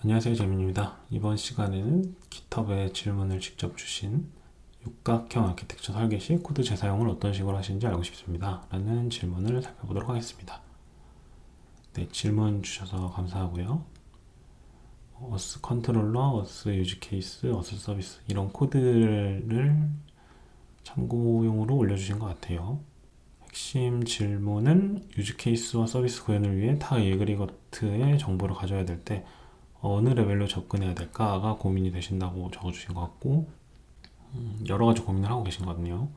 안녕하세요, 재민입니다. 이번 시간에는 GitHub에 질문을 직접 주신 육각형 아키텍처 설계 시 코드 재사용을 어떤 식으로 하시는지 알고 싶습니다. 라는 질문을 살펴보도록 하겠습니다. 네, 질문 주셔서 감사하고요. 어스 컨트롤러, 어스 유즈 케이스, 어스 서비스 이런 코드를 참고용으로 올려주신 것 같아요. 핵심 질문은 유즈 케이스와 서비스 구현을 위해 타 에그리거트의 정보를 가져야 될 때 어느 레벨로 접근해야 될까가 고민이 되신다고 적어주신 것 같고, 여러 가지 고민을 하고 계신 거거든요.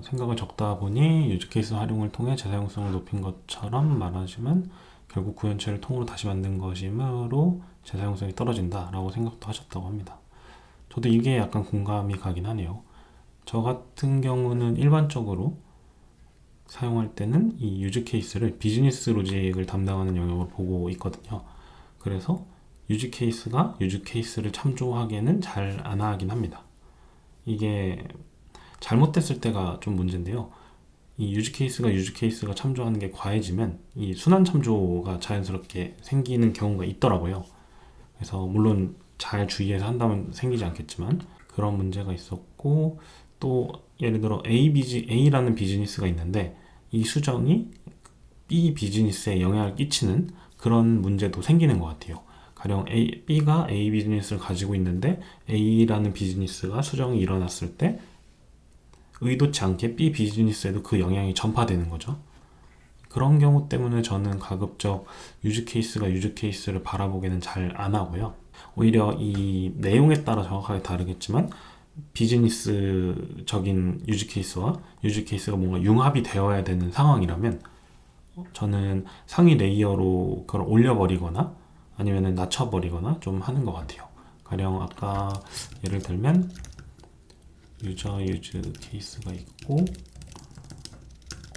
생각을 적다 보니 유즈케이스 활용을 통해 재사용성을 높인 것처럼 말하지만 결국 구현체를 통으로 다시 만든 것이므로 재사용성이 떨어진다라고 생각도 하셨다고 합니다. 저도 이게 약간 공감이 가긴 하네요. 저 같은 경우는 일반적으로 사용할 때는 이 유즈 케이스를 비즈니스 로직을 담당하는 영역으로 보고 있거든요. 그래서 유즈 케이스가 유즈 케이스를 참조하기에는 잘 안 하긴 합니다. 이게 잘못됐을 때가 좀 문제인데요. 이 유즈 케이스가 참조하는 게 과해지면 이 순환 참조가 자연스럽게 생기는 경우가 있더라고요. 그래서 물론 잘 주의해서 한다면 생기지 않겠지만 그런 문제가 있었고, 또 예를 들어 A라는 비즈니스가 있는데 이 수정이 B 비즈니스에 영향을 끼치는 그런 문제도 생기는 것 같아요. 가령 B가 A 비즈니스를 가지고 있는데 A라는 비즈니스가 수정이 일어났을 때 의도치 않게 B 비즈니스에도 그 영향이 전파되는 거죠. 그런 경우 때문에 저는 가급적 유즈 케이스를 바라보기는 잘 안 하고요. 오히려 이 내용에 따라 정확하게 다르겠지만 비즈니스적인 유즈 케이스가 뭔가 융합이 되어야 되는 상황이라면 저는 상위 레이어로 그걸 올려버리거나 아니면 낮춰버리거나 좀 하는 것 같아요. 가령 아까 예를 들면 유즈 케이스가 있고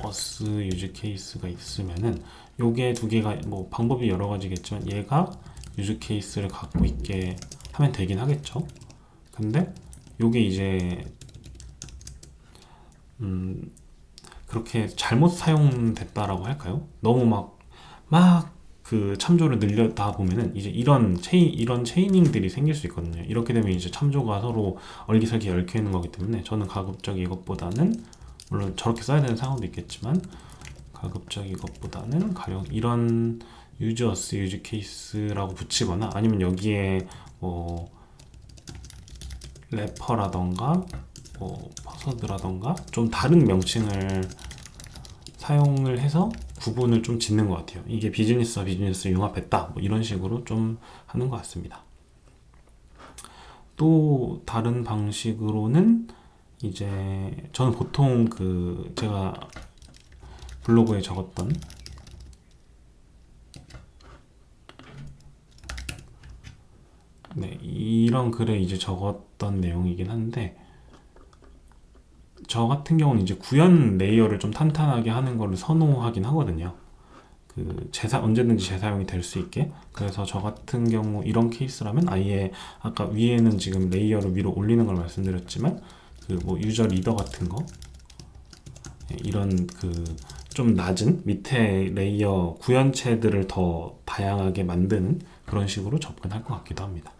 어스 유즈 케이스가 있으면은 요게 두 개가 뭐 방법이 여러 가지겠지만 얘가 유즈 케이스를 갖고 있게 하면 되긴 하겠죠. 근데 요게 이제 그렇게 잘못 사용됐다라고 할까요? 너무 막 그 참조를 늘려다 보면은 이제 이런 체이닝들이 생길 수 있거든요. 이렇게 되면 이제 참조가 서로 얼기설기 얽혀 있는 거기 때문에 저는 가급적 이것보다는, 물론 저렇게 써야 되는 상황도 있겠지만 가급적 이것보다는 가령 이런 유즈 케이스라고 붙이거나 아니면 여기에 뭐 래퍼라던가 퍼서드라던가 좀 다른 명칭을 사용을 해서 구분을 좀 짓는 것 같아요. 이게 비즈니스와 비즈니스 융합했다 뭐 이런 식으로 좀 하는 것 같습니다. 또 다른 방식으로는 이제 저는 보통 그 제가 블로그에 적었던 이런 글에 이제 적었던 내용이긴 한데, 저 같은 경우는 이제 구현 레이어를 좀 탄탄하게 하는 거를 선호하긴 하거든요. 언제든지 재사용이 될 수 있게. 그래서 저 같은 경우 이런 케이스라면 아예 아까 위에는 지금 레이어를 위로 올리는 걸 말씀드렸지만 그 뭐 유저 리더 같은 거, 이런 그 좀 낮은 밑에 레이어 구현체들을 더 다양하게 만드는 그런 식으로 접근할 것 같기도 합니다.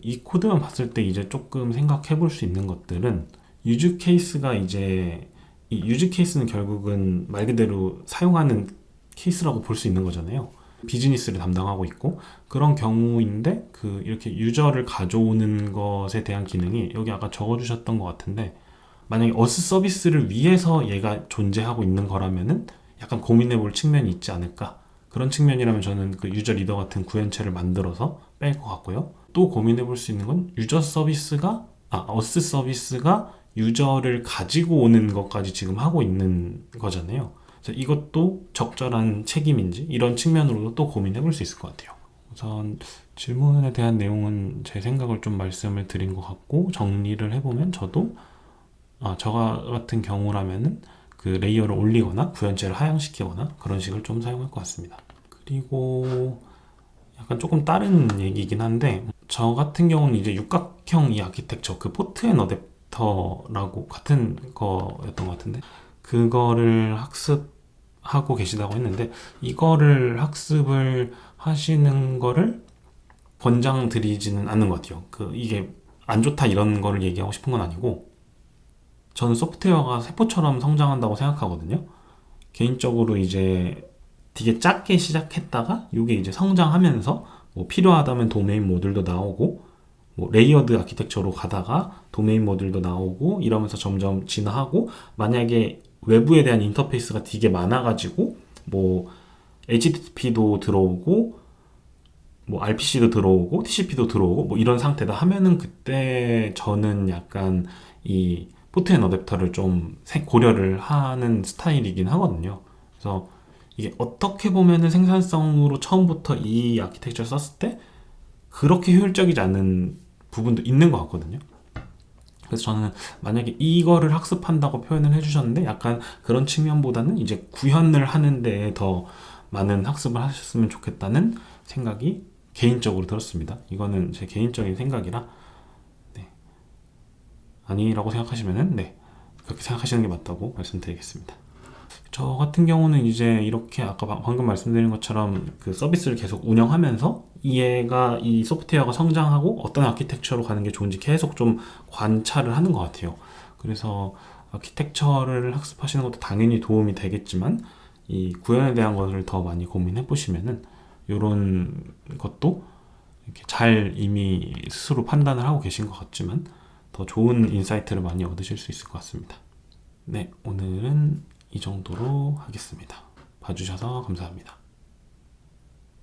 이 코드만 봤을 때 이제 조금 생각해 볼 수 있는 것들은 유즈 케이스가 이제 이 유즈 케이스는 결국은 말 그대로 사용하는 케이스라고 볼 수 있는 거잖아요. 비즈니스를 담당하고 있고 그런 경우인데 이렇게 유저를 가져오는 것에 대한 기능이 여기 아까 적어주셨던 것 같은데, 만약에 어스 서비스를 위해서 얘가 존재하고 있는 거라면은 약간 고민해 볼 측면이 있지 않을까. 그런 측면이라면 저는 그 유저 리더 같은 구현체를 만들어서 뺄 것 같고요. 또 고민해 볼 수 있는 건 어스 서비스가 유저를 가지고 오는 것까지 지금 하고 있는 거잖아요. 그래서 이것도 적절한 책임인지 이런 측면으로도 또 고민해 볼 수 있을 것 같아요. 우선 질문에 대한 내용은 제 생각을 좀 말씀을 드린 것 같고, 정리를 해보면 저도 저 같은 경우라면은 그 레이어를 올리거나 구현체를 하향시키거나 그런 식을 좀 사용할 것 같습니다. 그리고 약간 조금 다른 얘기긴 한데, 저 같은 경우는 이제 육각형 이 아키텍처 그 포트 앤 어댑터라고 같은 거였던 것 같은데 그거를 학습 하고 계시다고 했는데 이거를 학습을 하시는 거를 권장드리지는 않는 것 같아요. 이게 안 좋다 이런 거를 얘기하고 싶은 건 아니고 저는 소프트웨어가 세포처럼 성장한다고 생각하거든요. 개인적으로 이제 되게 작게 시작했다가 이게 이제 성장하면서 뭐 필요하다면 도메인 모듈도 나오고 뭐 레이어드 아키텍처로 가다가 도메인 모듈도 나오고 이러면서 점점 진화하고 만약에 외부에 대한 인터페이스가 되게 많아가지고 뭐 HTTP도 들어오고 뭐 RPC도 들어오고 TCP도 들어오고 뭐 이런 상태다 하면은 그때 저는 약간 이 포트앤 어댑터를 좀 고려를 하는 스타일이긴 하거든요. 그래서 이게 어떻게 보면은 생산성으로 처음부터 이 아키텍처를 썼을 때 그렇게 효율적이지 않은 부분도 있는 것 같거든요. 그래서 저는 만약에 이거를 학습한다고 표현을 해주셨는데 약간 그런 측면보다는 이제 구현을 하는데 더 많은 학습을 하셨으면 좋겠다는 생각이 개인적으로 들었습니다. 이거는 제 개인적인 생각이라 네. 아니라고 생각하시면은 네, 그렇게 생각하시는 게 맞다고 말씀드리겠습니다. 저 같은 경우는 이제 이렇게 아까 방금 말씀드린 것처럼 그 서비스를 계속 운영하면서 얘가 이 소프트웨어가 성장하고 어떤 아키텍처로 가는 게 좋은지 계속 좀 관찰을 하는 것 같아요. 그래서 아키텍처를 학습하시는 것도 당연히 도움이 되겠지만 이 구현에 대한 것을 더 많이 고민해 보시면은 이런 것도 이렇게 잘 이미 스스로 판단을 하고 계신 것 같지만 더 좋은 인사이트를 많이 얻으실 수 있을 것 같습니다. 네, 오늘은 이 정도로 하겠습니다. 봐주셔서 감사합니다.